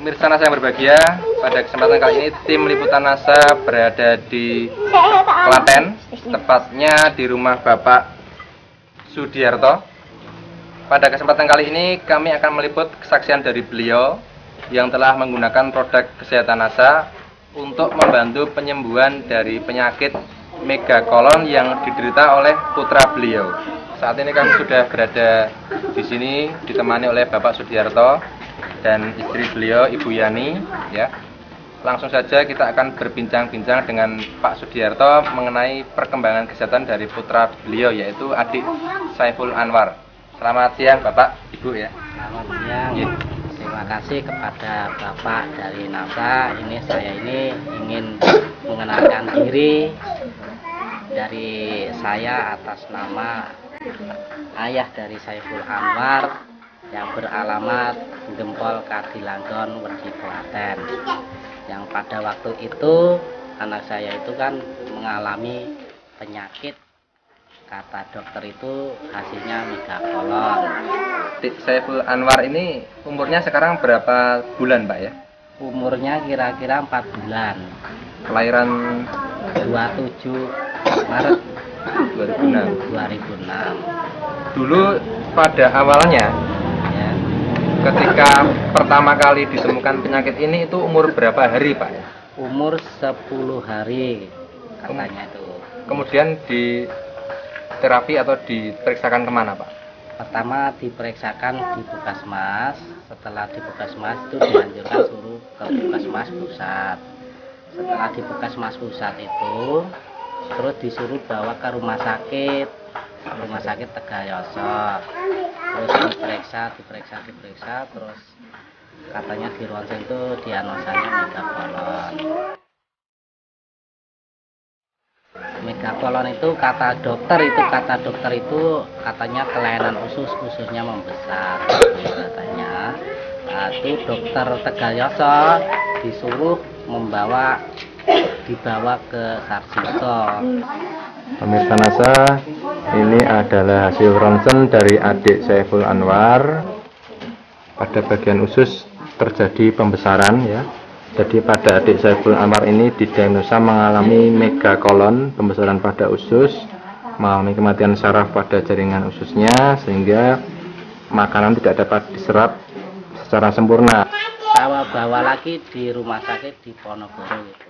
Pemirsa NASA yang berbahagia, pada kesempatan kali ini tim liputan NASA berada di Klaten, tepatnya di rumah Bapak Sudiarto. Pada kesempatan kali ini kami akan meliput kesaksian dari beliau yang telah menggunakan produk kesehatan NASA untuk membantu penyembuhan dari penyakit megakolon yang diderita oleh putra beliau. Saat ini kami sudah berada di sini ditemani oleh Bapak Sudiarto dan istri beliau Ibu Yani, ya. Langsung saja kita akan berbincang-bincang dengan Pak Sudiarto mengenai perkembangan kesehatan dari putra beliau, yaitu adik Saiful Anwar. Selamat siang Bapak, Ibu, ya. Selamat siang. Ya. Terima kasih kepada Bapak dari NASA. Saya ingin mengenalkan diri dari saya atas nama ayah dari Saiful Anwar yang beralamat Gempol Kadilanggon, Wedi, Klaten. Yang pada waktu itu anak saya itu kan mengalami penyakit, kata dokter itu hasilnya megakolon. Saiful Anwar ini umurnya sekarang berapa bulan, Pak, ya? Umurnya kira-kira 4 bulan. Kelahiran 27 Maret 2006. 2006. Dulu pada awalnya, Ya, ketika pertama kali ditemukan penyakit ini, itu umur berapa hari, Pak, ya? umur 10 hari katanya itu. Kemudian di terapi atau diperiksakan kemana, Pak? Pertama diperiksakan di Puskesmas. Setelah di Puskesmas itu dianjurkan suruh ke Puskesmas pusat. Setelah di Puskesmas pusat itu terus disuruh bawa ke rumah sakit Tegayoso. Terus diperiksa, terus katanya di ronsen itu diagnosanya megakolon. Megakolon itu kata dokter itu katanya kelainan ususnya membesar katanya. Nah, itu dokter Tegayoso disuruh dibawa ke Sarjito. Pemirsa NASA, ini adalah hasil ronsen dari adik Saiful Anwar. Pada bagian usus terjadi pembesaran, ya. Jadi pada adik Saiful Anwar ini didiagnosa mengalami megakolon, pembesaran pada usus, mengalami kematian saraf pada jaringan ususnya, sehingga makanan tidak dapat diserap secara sempurna. Saya bawa lagi di rumah sakit di Ponorogo gitu.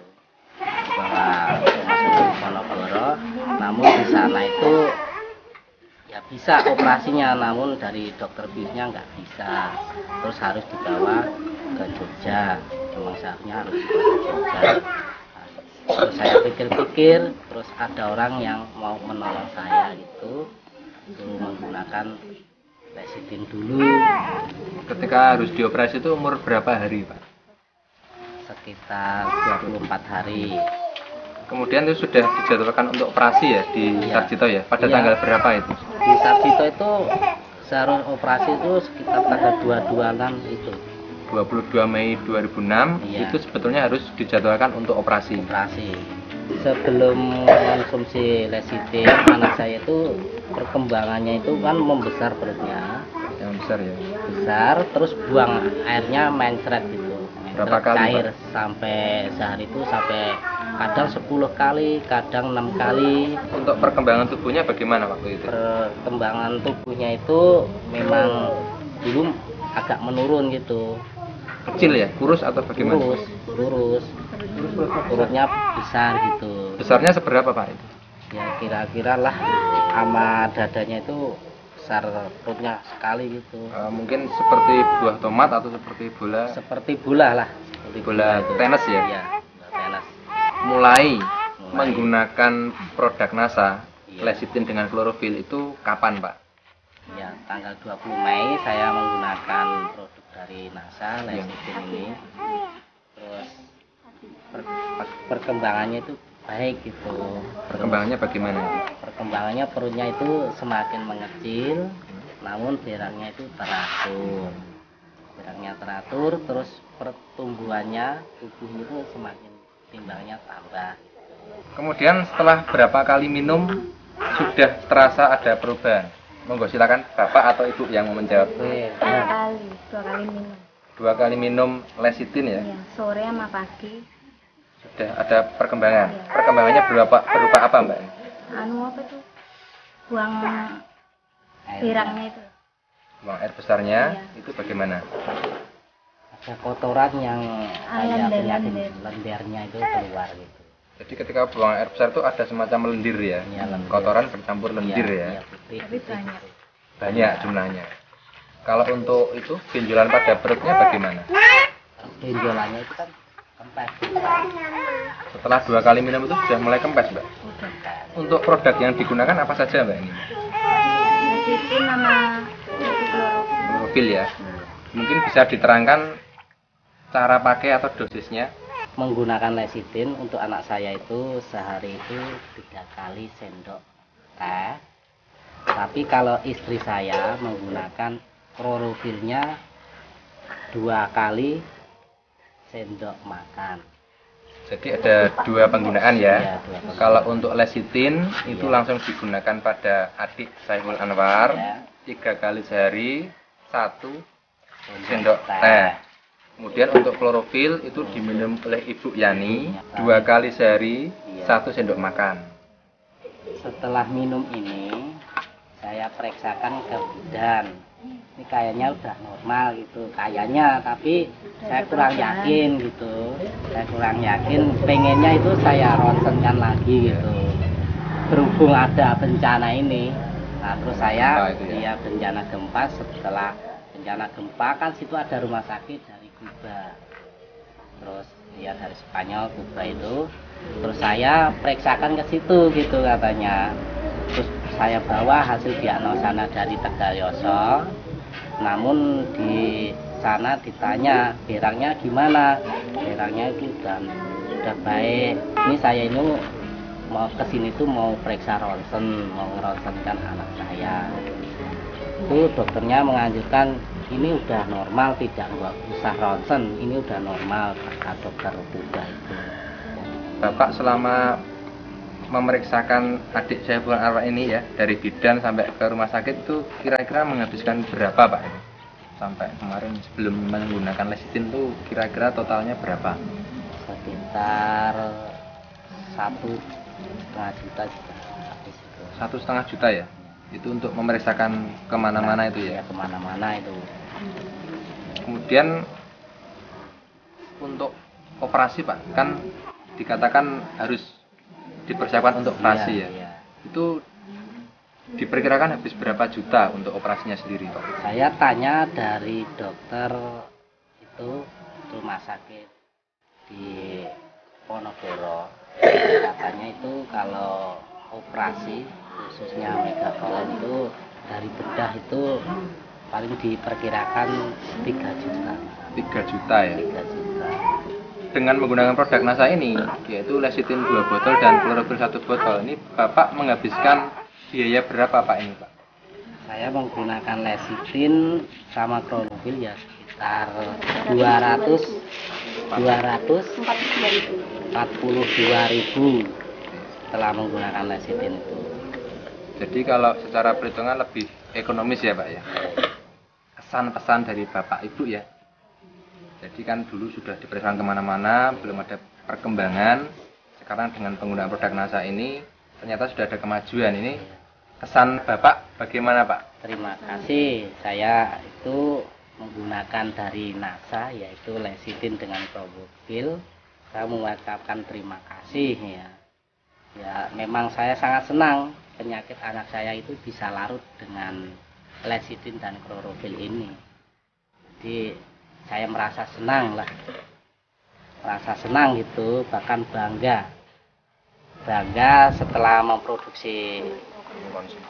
Bawa rumah sakit di Ponorogo, namun di sana itu ya bisa operasinya, namun dari dokter biusnya nggak bisa. Terus harus dibawa ke Jogja, memang seharusnya harus dibawa ke Jogja. Terus saya pikir-pikir, terus ada orang yang mau menolong saya gitu, suruh menggunakan Lecitin dulu. Ketika harus dioperasi itu umur berapa hari, Pak? Sekitar 24 hari. Kemudian itu sudah dijadwalkan untuk operasi, ya, di Iya. Sarjito, ya? Pada Iya. tanggal berapa itu? Di Sarjito itu seharusnya operasi itu sekitar tanggal 22-an itu. 22 Mei 2006. Iya. Itu sebetulnya harus dijadwalkan untuk operasi. Sebelum konsumsi Lecitin, anak saya itu perkembangannya itu kan membesar perutnya, Yang besar, ya. besar, terus buang airnya mencret gitu. Berapa kali, Cair Pak? sampai sehari itu sampai kadang 10 kali, kadang 6 kali. Untuk perkembangan tubuhnya bagaimana waktu itu? Perkembangan tubuhnya itu memang dulu agak menurun gitu. Kecil, ya? Kurus atau bagaimana? Lurus. Perutnya besar gitu. Besarnya seberapa, Pak, itu? Ya kira-kira lah sama dadanya itu besar, perutnya sekali gitu. Mungkin seperti buah tomat atau seperti bola? Seperti bola lah. Seperti Bola itu. tenis, ya? Iya, bola tenis. Mulai menggunakan produk NASA, Iya. Lecitin dengan klorofil itu kapan, Pak? Ya, tanggal 20 Mei saya menggunakan produk dari NASA, Lecitin ini. Terus perkembangannya itu baik gitu. Perkembangannya bagaimana itu? Perkembangannya perutnya itu semakin mengecil, namun beraknya itu teratur. Beraknya teratur, terus pertumbuhannya tubuh itu semakin timbangnya tambah. Kemudian setelah berapa kali minum sudah terasa ada perubahan? Monggo silakan Bapak atau Ibu yang mau menjawab. Oke, Dua kali minum. 2 kali minum lecitin ya. Iya, sore sama pagi. Sudah ada perkembangan. Iya. Perkembangannya berupa apa, Mbak? Anu apa tuh? Buang Air. berangnya itu. Buang air besarnya Iya. itu bagaimana? Ada kotoran yang kayak penyakit Lendir. lendirnya itu keluar gitu. Jadi ketika buang air besar itu ada semacam lendir ya. Iya, lendir. Kotoran bercampur lendir Iya, ya. putih, Tapi putih banyak. gitu. Banyak jumlahnya. Kalau untuk itu benjolan pada perutnya bagaimana? Benjolannya itu kan kempes. Setelah 2 kali minum itu sudah mulai kempes, Mbak. Udah. Untuk produk yang digunakan apa saja, Mbak ini? Lecitin sama klorofil. Klorofil ya. Mungkin bisa diterangkan cara pakai atau dosisnya. Menggunakan lecitin untuk anak saya itu sehari itu 3 kali sendok teh. Tapi kalau istri saya menggunakan klorofilnya 2 kali sendok makan. Jadi ada 2 penggunaan ya. Iya, 2 penggunaan. Kalau untuk lecitin itu Iya. langsung digunakan pada adik Saiful Anwar Ya. 3 kali sehari 1 sendok teh. Kemudian untuk klorofil itu diminum oleh Ibu Yani 2 kali sehari Iya. 1 sendok makan. Setelah minum ini saya periksakan ke bidan. Ini kayaknya udah normal gitu, kayaknya, tapi saya kurang yakin gitu. Saya kurang yakin, pengennya itu saya ronsenkan lagi gitu. Berhubung ada bencana ini, nah terus saya Gempa itu ya? bencana gempa. Setelah bencana gempa kan situ ada rumah sakit dari Kuba, terus ya dari Spanyol Kuba itu, terus saya periksakan ke situ gitu katanya. Terus saya bawa hasil diagnosana dari Tegalyoso, namun di sana ditanya berangnya gimana, berangnya itu udah baik. Ini saya ini mau kesini tuh mau periksa ronsen, mau ngeronsenkan anak saya. Itu dokternya menganjurkan ini udah normal, tidak nggak usah ronsen, ini udah normal, kata dokter Kuba itu. Bapak selama memeriksakan adik Saiful Anwar ini ya dari bidan sampai ke rumah sakit itu kira-kira menghabiskan berapa, Pak? Sampai kemarin sebelum menggunakan lecitin tuh kira-kira totalnya berapa? Sekitar 1,5 juta juga habis itu. 1,5 juta ya? Itu untuk memeriksakan kemana-mana itu ya? Kemana-mana itu. Kemudian untuk operasi, Pak, kan dikatakan harus dipersiapkan untuk operasi ya? Iya. Itu diperkirakan habis berapa juta untuk operasinya sendiri, Pak? Saya tanya dari dokter itu rumah sakit di Ponorogo, katanya itu kalau operasi khususnya megakolon itu dari bedah itu paling diperkirakan 3 juta. 3 juta ya? 3 juta. Dengan menggunakan produk NASA ini, yaitu lecitin 2 botol dan klorofil 1 botol, ini Bapak menghabiskan biaya berapa, Pak, ini, Pak? Saya menggunakan lecitin sama klorofil ya sekitar 242.000 setelah menggunakan lecitin itu. Jadi kalau secara perhitungan lebih ekonomis ya, Pak ya? Kesan-pesan dari Bapak Ibu ya? Jadi kan dulu sudah diperiksakan kemana-mana, belum ada perkembangan. Sekarang dengan penggunaan produk NASA ini, ternyata sudah ada kemajuan. Ini kesan Bapak bagaimana, Pak? Terima kasih. Saya itu menggunakan dari NASA yaitu lecitin dengan klorofil. Saya mengucapkan terima kasih ya. Ya, memang saya sangat senang penyakit anak saya itu bisa larut dengan lecitin dan klorofil ini. Jadi saya merasa senang lah, merasa senang gitu, bahkan bangga setelah memproduksi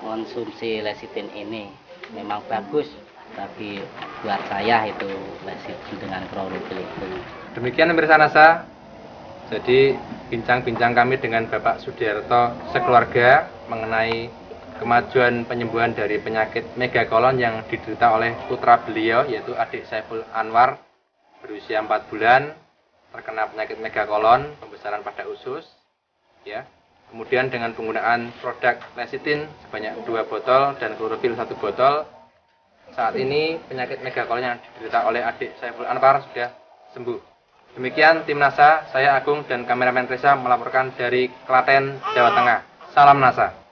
konsumsi lecitin ini. Memang bagus bagi buat saya itu lecitin dengan klorofil itu. Demikian pemirsa NASA. Jadi bincang-bincang kami dengan Bapak Sudiarto sekeluarga mengenai kemajuan penyembuhan dari penyakit megakolon yang diderita oleh putra beliau yaitu adik Saiful Anwar berusia 4 bulan terkena penyakit megakolon, pembesaran pada usus ya. Kemudian dengan penggunaan produk lecitin sebanyak 2 botol dan klorofil 1 botol Saat ini penyakit megakol yang diderita oleh adik Saiful Anwar sudah sembuh. Demikian tim NASA, saya Agung dan kameramen Reza melaporkan dari Klaten, Jawa Tengah. Salam NASA.